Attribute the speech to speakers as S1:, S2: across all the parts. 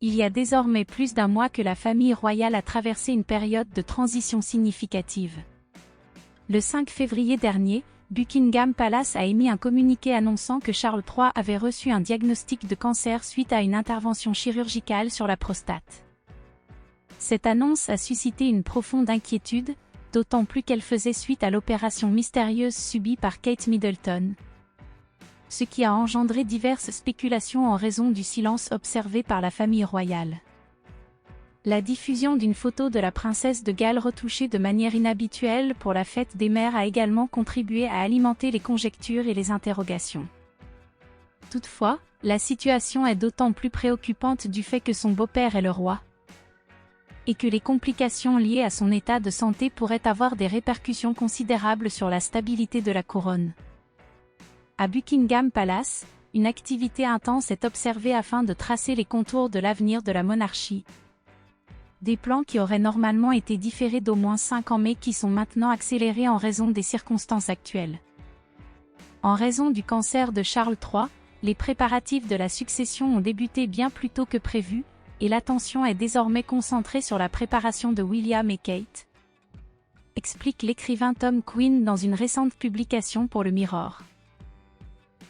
S1: Il y a désormais plus d'un mois que la famille royale a traversé une période de transition significative. Le 5 février dernier, Buckingham Palace a émis un communiqué annonçant que Charles III avait reçu un diagnostic de cancer suite à une intervention chirurgicale sur la prostate. Cette annonce a suscité une profonde inquiétude, d'autant plus qu'elle faisait suite à l'opération mystérieuse subie par Kate Middleton, ce qui a engendré diverses spéculations en raison du silence observé par la famille royale. La diffusion d'une photo de la princesse de Galles retouchée de manière inhabituelle pour la fête des mères a également contribué à alimenter les conjectures et les interrogations. Toutefois, la situation est d'autant plus préoccupante du fait que son beau-père est le roi, et que les complications liées à son état de santé pourraient avoir des répercussions considérables sur la stabilité de la couronne. À Buckingham Palace, une activité intense est observée afin de tracer les contours de l'avenir de la monarchie. Des plans qui auraient normalement été différés d'au moins 5 ans mais qui sont maintenant accélérés en raison des circonstances actuelles. En raison du cancer de Charles III, les préparatifs de la succession ont débuté bien plus tôt que prévu, et l'attention est désormais concentrée sur la préparation de William et Kate, explique l'écrivain Tom Quinn dans une récente publication pour le Mirror.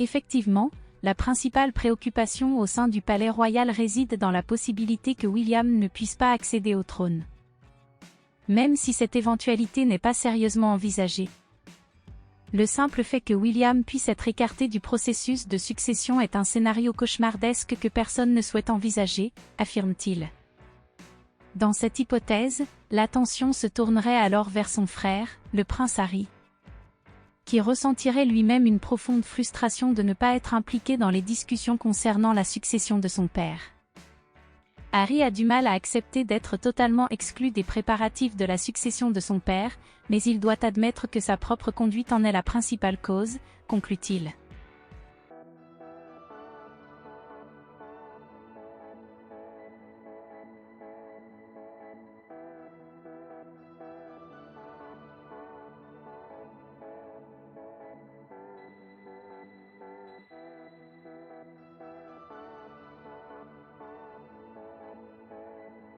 S1: Effectivement, la principale préoccupation au sein du palais royal réside dans la possibilité que William ne puisse pas accéder au trône, même si cette éventualité n'est pas sérieusement envisagée. Le simple fait que William puisse être écarté du processus de succession est un scénario cauchemardesque que personne ne souhaite envisager, affirme-t-il. Dans cette hypothèse, l'attention se tournerait alors vers son frère, le prince Harry, qui ressentirait lui-même une profonde frustration de ne pas être impliqué dans les discussions concernant la succession de son père. Harry a du mal à accepter d'être totalement exclu des préparatifs de la succession de son père, mais il doit admettre que sa propre conduite en est la principale cause, conclut-il.